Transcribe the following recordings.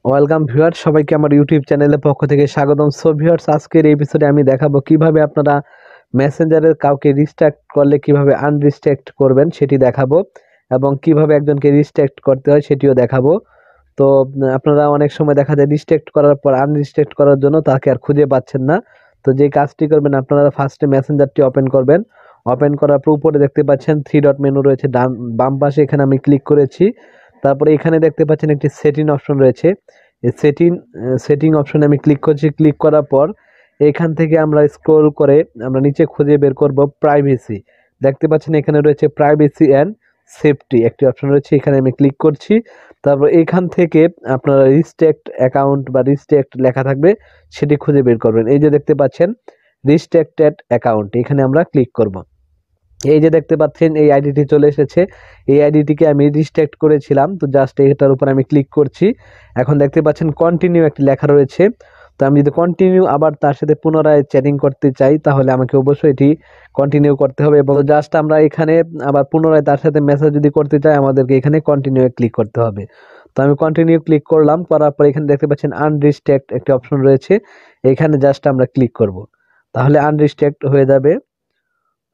Welcome viewers, সবাইকে আমার YouTube চ্যানেলের পক্ষ থেকে স্বাগতম। সো ভিউয়ার্স, আজকের এই এপিসোডে আমি দেখাবো কিভাবে আপনারা মেসেঞ্জারের কাউকে রিস্ট্রিক্ট করলে কিভাবে আনরিস্ট্রিক্ট করবেন সেটি দেখাবো, এবং কিভাবে একজনকে রিস্ট্রিক্ট করতে হয় সেটিও দেখাবো। তো আপনারা অনেক সময় দেখা যায় রিস্ট্রিক্ট করার পর আনরিস্ট্রিক্ট করার জন্য তাকে আর খুঁজে পাচ্ছেন না। তো যে কাজটি করবেন, আপনারা ফার্স্টে মেসেঞ্জারটি ওপেন করবেন। ওপেন করার পর উপরে দেখতে পাচ্ছেন থ্রি ডট মেনু রয়েছে ডান বাম পাশে, এখানে আমি ক্লিক করেছি। তারপরে এখানে দেখতে পাচ্ছেন একটি সেটিং অপশন রয়েছে। এই সেটিং অপশনে আমি ক্লিক করছি। ক্লিক করার পর এখান থেকে আমরা স্ক্রল করে আমরা নিচে খুঁজে বের করব প্রাইভেসি। দেখতে পাচ্ছেন এখানে রয়েছে প্রাইভেসি অ্যান্ড সেফটি একটি অপশন রয়েছে, এখানে আমি ক্লিক করছি। তারপর এখান থেকে আপনারা রিস্ট্রিক্ট অ্যাকাউন্ট বা রিস্ট্রিক্ট লেখা থাকবে, সেটি খুঁজে বের করবেন। এই যে দেখতে পাচ্ছেন রিস্ট্রিক্টেড অ্যাকাউন্ট, এখানে আমরা ক্লিক করব। এই যে দেখতে পাচ্ছেন এই আইডিটি চলে এসেছে। এই আইডিটিকে আমি রিস্ট্রিক্ট করেছিলাম, তো জাস্ট এটার উপর আমি ক্লিক করছি। এখন দেখতে পাচ্ছেন কন্টিনিউ একটি লেখা রয়েছে। তো আমি যদি কন্টিনিউ আবার তার সাথে পুনরায় চ্যাটিং করতে চাই, তাহলে আমাকে অবশ্যই এটি কন্টিনিউ করতে হবে, এবং জাস্ট আমরা এখানে আবার পুনরায় তার সাথে মেসেজ যদি করতে চাই, আমাদেরকে এখানে কন্টিনিউ ক্লিক করতে হবে। তো আমি কন্টিনিউ ক্লিক করলাম। করার পর এখানে দেখতে পাচ্ছেন আনরিস্ট্রিক্ট একটি অপশন রয়েছে, এখানে জাস্ট আমরা ক্লিক করব, তাহলে আনরিস্ট্রিক্ট হয়ে যাবে।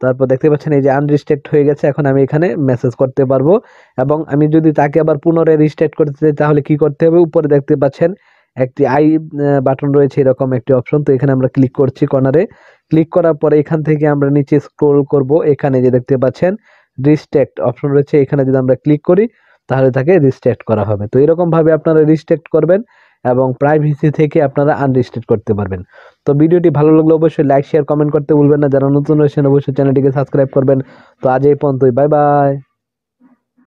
তারপর দেখতে পাচ্ছেন এই যে আনরিস্ট্রিক্ট হয়ে গেছে। এখন আমি এখানে মেসেজ করতে পারবো, এবং আমি যদি তাকে আবার পুনরায় রিস্ট্রিক্ট করতে চাই, তাহলে কি করতে হবে? উপরে দেখতে পাচ্ছেন একটি আই বাটন রয়েছে, এরকম একটি অপশন। তো এখানে আমরা ক্লিক করছি কর্নারে। ক্লিক করার পরে এখান থেকে আমরা নিচে স্ক্রল করব, এখানে যে দেখতে পাচ্ছেন রিস্ট্রিক্ট অপশন রয়েছে, এখানে যদি আমরা ক্লিক করি তাহলে তাকে রিস্ট্রিক্ট করা হবে। তো এরকম ভাবে আপনারা রিস্ট্রিক্ট করবেন এবং প্রাইভেসি থেকে আপনারা আনরিস্ট্রিক্ট করতে পারবেন। তো ভিডিওটি ভালো লাগলে অবশ্যই লাইক শেয়ার কমেন্ট করতে ভুলবেন না। যারা নতুন রয়েছেন অবশ্যই চ্যানেলটিকে সাবস্ক্রাইব করবেন। তো আজ এই পর্যন্তই, বাই বাই।